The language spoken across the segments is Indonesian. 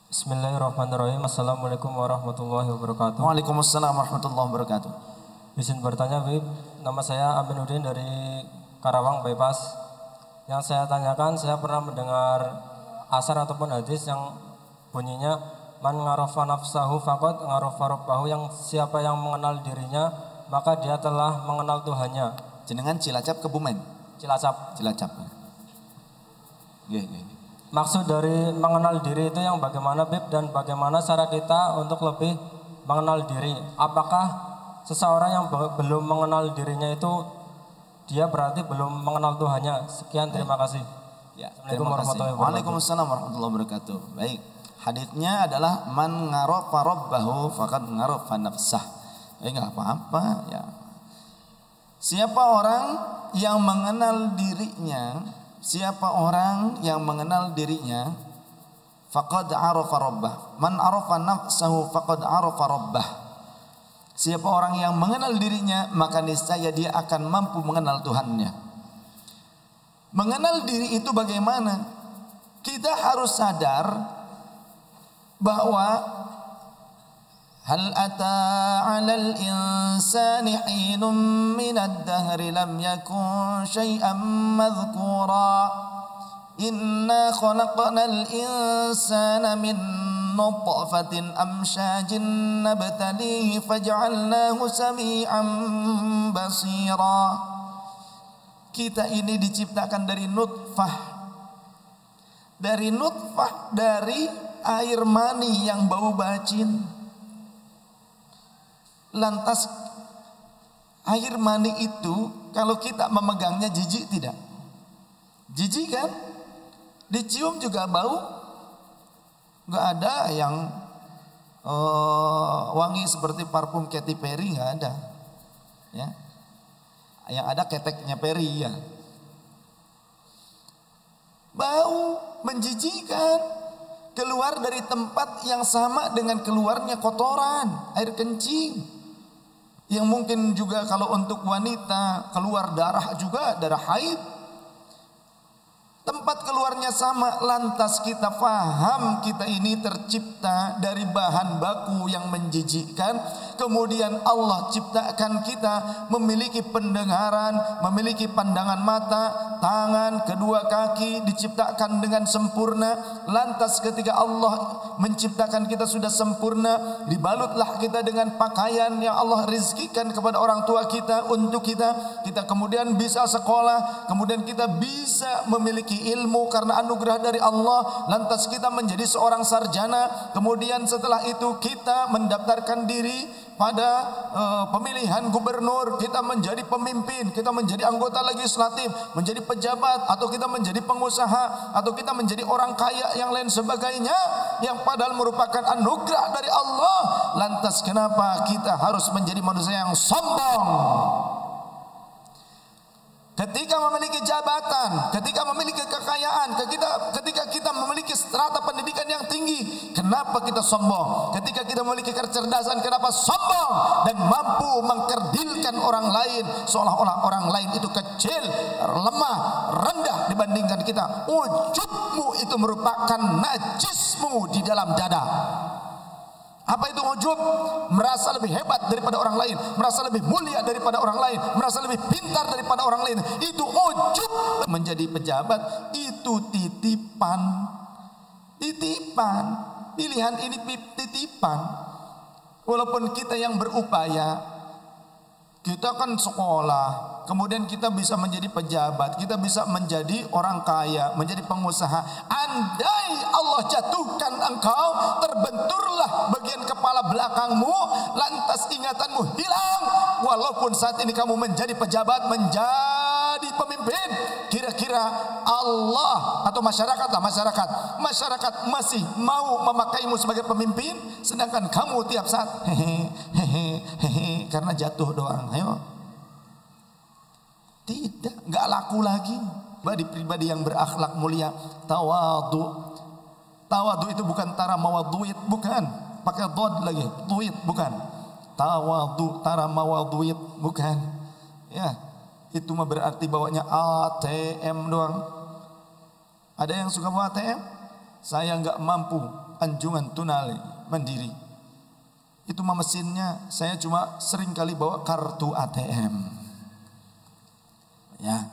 Bismillahirrahmanirrahim. Assalamualaikum warahmatullahi wabarakatuh. Waalaikumsalam warahmatullahi wabarakatuh. Izin bertanya, Bib. Nama saya Aminuddin dari Karawang Bypass. Yang saya tanyakan, saya pernah mendengar asar ataupun hadis yang bunyinya man ngarafa nafsahu faqad ngarafa rabbahu, yang siapa yang mengenal dirinya maka dia telah mengenal Tuhannya. Jenengan Cilacap Kebumen. Cilacap. Nggih. Maksud dari mengenal diri itu yang bagaimana, Bib, dan bagaimana cara kita untuk lebih mengenal diri? Apakah seseorang yang belum mengenal dirinya itu dia berarti belum mengenal Tuhannya? Sekian, terima kasih. Ya, Assalamualaikum warahmatullahi wabarakatuh. Waalaikumsalam warahmatullahi wabarakatuh. Baik, haditsnya adalah man ngarafa rabbahu faqad ngarafa nafsah. Enggak apa-apa ya. Siapa orang yang mengenal dirinya, faqad arafa rabbah. Man arafa nafsahu faqad arafa rabbah. Siapa orang yang mengenal dirinya, maka niscaya dia akan mampu mengenal Tuhannya. Mengenal diri itu bagaimana? Kita harus sadar bahwa hal ata 'alal insani hinun minad dahri lam yakun syai'an madhkura. Inna khalaqnal insana min nutfatin amsyajin nabtalihi faj'alnahu sami'an basira. Kita ini diciptakan dari nutfah. Dari air mani yang bau bacin. Lantas air mani itu kalau kita memegangnya jijik tidak? Jijik kan? Dicium juga bau. Gak ada yang wangi seperti parfum Katy Perry, gak ada. Ya. Yang ada keteknya Perry ya. Bau menjijikan, keluar dari tempat yang sama dengan keluarnya kotoran, air kencing. Yang mungkin juga kalau untuk wanita keluar darah juga, darah haid. Tempat keluarnya sama, lantas kita faham kita ini tercipta dari bahan baku yang menjijikkan. Kemudian Allah ciptakan kita memiliki pendengaran, memiliki pandangan mata, tangan, kedua kaki diciptakan dengan sempurna. Lantas ketika Allah menciptakan kita sudah sempurna, dibalutlah kita dengan pakaian yang Allah rizkikan kepada orang tua kita untuk kita. Kita kemudian bisa sekolah, kemudian kita bisa memiliki ilmu karena anugerah dari Allah. Lantas kita menjadi seorang sarjana. Kemudian setelah itu kita mendaftarkan diri pada pemilihan gubernur, kita menjadi pemimpin, kita menjadi anggota legislatif, menjadi pejabat, atau kita menjadi pengusaha, atau kita menjadi orang kaya yang lain sebagainya, yang padahal merupakan anugerah dari Allah. Lantas kenapa kita harus menjadi manusia yang sombong? Ketika memiliki jabatan, ketika memiliki kekayaan, ketika kita memiliki strata pendidikan yang tinggi, kenapa kita sombong? Ketika kita memiliki kecerdasan, kenapa sombong dan mampu mengkerdilkan orang lain seolah-olah orang lain itu kecil, lemah, rendah dibandingkan kita? Ujubmu itu merupakan najismu di dalam dada. Apa itu ujub? Merasa lebih hebat daripada orang lain, merasa lebih mulia daripada orang lain, merasa lebih pintar daripada orang lain. Itu ujub. Menjadi pejabat itu titipan. Pilihan ini titipan. Walaupun kita yang berupaya, kita kan sekolah, kemudian kita bisa menjadi pejabat, kita bisa menjadi orang kaya, menjadi pengusaha. Andai Allah jatuhkan engkau, terbenturlah bagian kepala belakangmu, lantas ingatanmu hilang. Walaupun saat ini kamu menjadi pejabat, menjadi pemimpin, kira-kira Allah atau masyarakat masih mau memakaimu sebagai pemimpin, sedangkan kamu tiap saat hehehe karena jatuh doang. Ayo. Tidak, nggak laku lagi. Pribadi yang berakhlak mulia, tawadu. Tawadu itu bukan tara mawaduit, bukan. Pakai dod lagi, duit bukan. Tawadu, tara mawaduit, bukan. Ya, itu mah berarti bawanya ATM doang. Ada yang suka bawa ATM? Saya nggak mampu. Anjungan Tunai Mandiri. Itu mah mesinnya saya cuma sering kali bawa kartu ATM. Ya.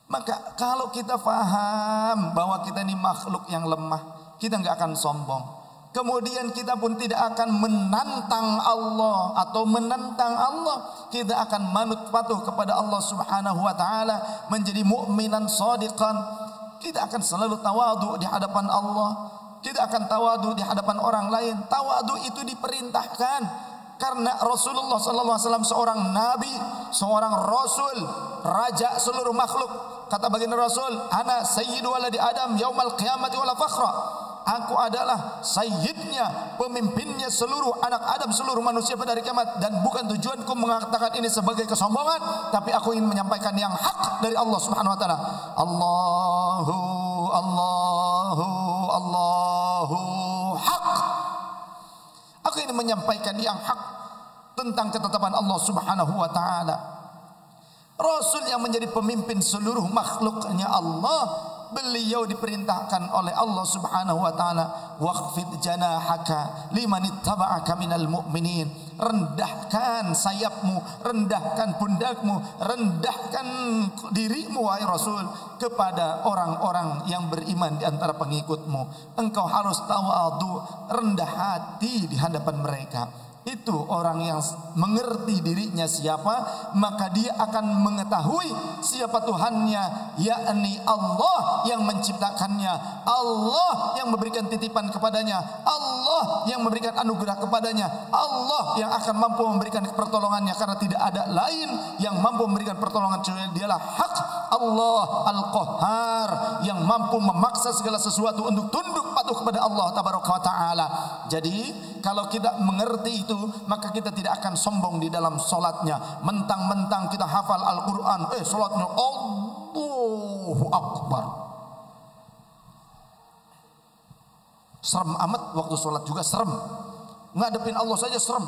Maka kalau kita paham bahwa kita ini makhluk yang lemah, kita nggak akan sombong. Kemudian kita pun tidak akan menantang Allah atau menentang Allah. Kita akan manut patuh kepada Allah Subhanahu wa taala, menjadi mukminan shadiqan. Kita akan selalu tawadhu di hadapan Allah. Kita akan tawadhu di hadapan orang lain. Tawadhu itu diperintahkan karena Rasulullah sallallahu alaihi wasallam seorang nabi, seorang rasul, raja seluruh makhluk. Kata baginda Rasul, "Ana sayyidu waladi Adam yaumal qiyamati wala fakhra." Aku adalah sayyidnya, pemimpinnya seluruh anak Adam, seluruh manusia pada hari kiamat. Dan bukan tujuanku mengatakan ini sebagai kesombongan, tapi aku ingin menyampaikan yang hak dari Allah Subhanahu wa taala. Allahu haq. Aku ingin menyampaikan yang hak tentang ketetapan Allah Subhanahu wa taala. Rasul yang menjadi pemimpin seluruh makhluknya Allah, beliau diperintahkan oleh Allah Subhanahu wa taala, waqfid janahaka liman ittaba'aka minal mu'minin. Rendahkan sayapmu, rendahkan pundakmu, rendahkan dirimu wahai Rasul kepada orang-orang yang beriman di antara pengikutmu. Engkau harus tawadhu, rendah hati di hadapan mereka. Itu orang yang mengerti dirinya siapa, maka dia akan mengetahui siapa Tuhannya, yakni Allah yang menciptakannya, Allah yang memberikan titipan kepadanya, Allah yang memberikan anugerah kepadanya, Allah yang akan mampu memberikan pertolongannya, karena tidak ada lain yang mampu memberikan pertolongan kecuali dialah hak. Allah Al-Qahhar yang mampu memaksa segala sesuatu untuk tunduk patuh kepada Allah Tabaraka wa Ta'ala. Jadi kalau kita mengerti itu, maka kita tidak akan sombong di dalam solatnya. Mentang-mentang kita hafal Al-Quran, solatnya Allahu Akbar. Serem amat waktu solat juga serem. Ngadepin Allah saja serem.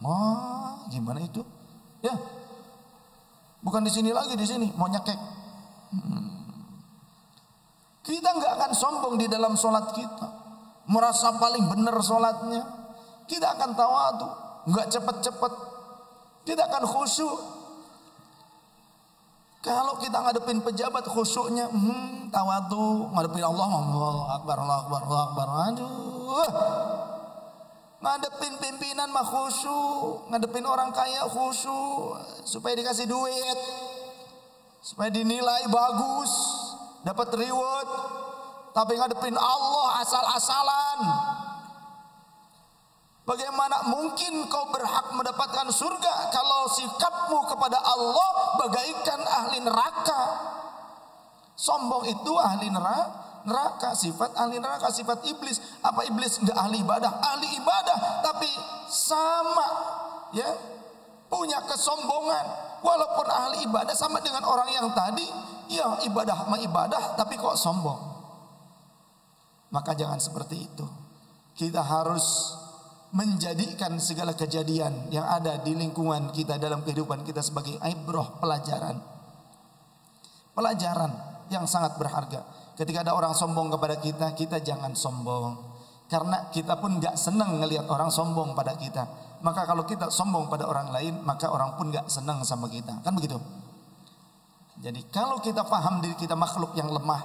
Wah, gimana itu? Ya, bukan di sini lagi, di sini mau nyekek. Kita nggak akan sombong di dalam solat kita, merasa paling benar solatnya. Kita akan tawadhu, nggak cepet-cepet. Kita akan khusyuk. Kalau kita ngadepin pejabat khusyuknya, tawadhu, ngadepin Allah, Allahu Akbar, Allahu Akbar, Allahu Akbar. Aduh, ngadepin pimpinan mah khusyuk, ngadepin orang kaya khusyuk, supaya dikasih duit, supaya dinilai bagus, dapat reward. Tapi ngadepin Allah asal-asalan. Bagaimana mungkin kau berhak mendapatkan surga kalau sikapmu kepada Allah bagaikan ahli neraka? Sombong itu ahli neraka, sifat ahli neraka, sifat iblis. Apa iblis enggak ahli ibadah? Ahli ibadah, tapi sama, ya, punya kesombongan. Walaupun ahli ibadah sama dengan orang yang tadi, ya ibadah mah ibadah, tapi kok sombong. Maka jangan seperti itu. Kita harus menjadikan segala kejadian yang ada di lingkungan kita dalam kehidupan kita sebagai ibrah, pelajaran. Pelajaran yang sangat berharga. Ketika ada orang sombong kepada kita, kita jangan sombong. Karena kita pun gak senang ngelihat orang sombong pada kita. Maka kalau kita sombong pada orang lain, maka orang pun gak senang sama kita. Kan begitu? Jadi kalau kita paham diri kita makhluk yang lemah,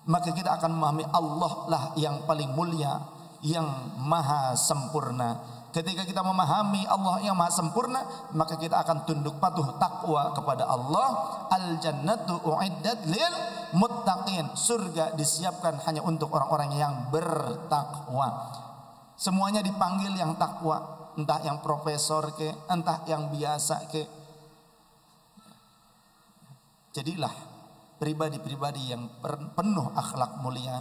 maka kita akan memahami Allah lah yang paling mulia, yang maha sempurna. Ketika kita memahami Allah yang maha sempurna, maka kita akan tunduk patuh takwa kepada Allah. Al-jannatu u'iddat lil muttaqin. Surga disiapkan hanya untuk orang-orang yang bertakwa. Semuanya dipanggil yang takwa, entah yang profesor ke, entah yang biasa ke. Jadilah pribadi-pribadi yang penuh akhlak mulia.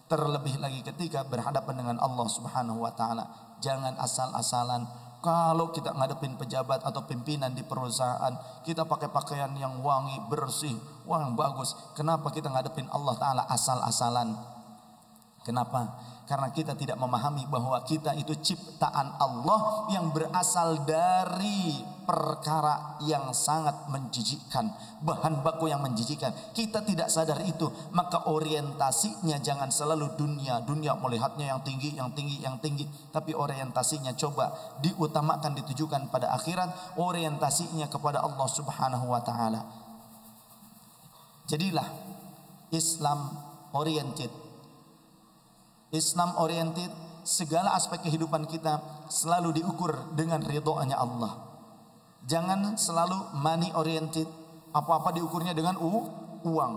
Terlebih lagi ketika berhadapan dengan Allah Subhanahu wa taala. Jangan asal-asalan. Kalau kita ngadepin pejabat atau pimpinan di perusahaan, kita pakai pakaian yang wangi, bersih, yang bagus. Kenapa kita ngadepin Allah taala asal-asalan? Kenapa? Karena kita tidak memahami bahwa kita itu ciptaan Allah yang berasal dari perkara yang sangat menjijikkan, bahan baku yang menjijikkan. Kita tidak sadar itu, maka orientasinya jangan selalu dunia melihatnya yang tinggi, tapi orientasinya coba diutamakan, ditujukan pada akhirat, orientasinya kepada Allah Subhanahu wa taala. Jadilah Islam oriented. Islam oriented, segala aspek kehidupan kita selalu diukur dengan ridhonya Allah. Jangan selalu money oriented, apa-apa diukurnya dengan uang.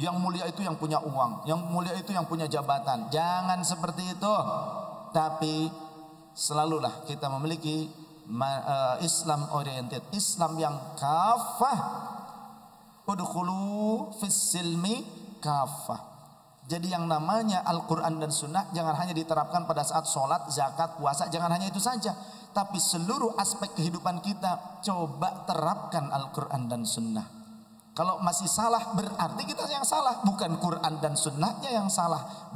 Yang mulia itu yang punya uang, yang mulia itu yang punya jabatan. Jangan seperti itu. Tapi selalulah kita memiliki Islam oriented, Islam yang kafah. Udkhulu fis silmi kafah. Jadi yang namanya Al-Quran dan Sunnah jangan hanya diterapkan pada saat sholat, zakat, puasa. Jangan hanya itu saja, tapi seluruh aspek kehidupan kita coba terapkan Al-Quran dan Sunnah. Kalau masih salah berarti kita yang salah, bukan Quran dan Sunnahnya yang salah.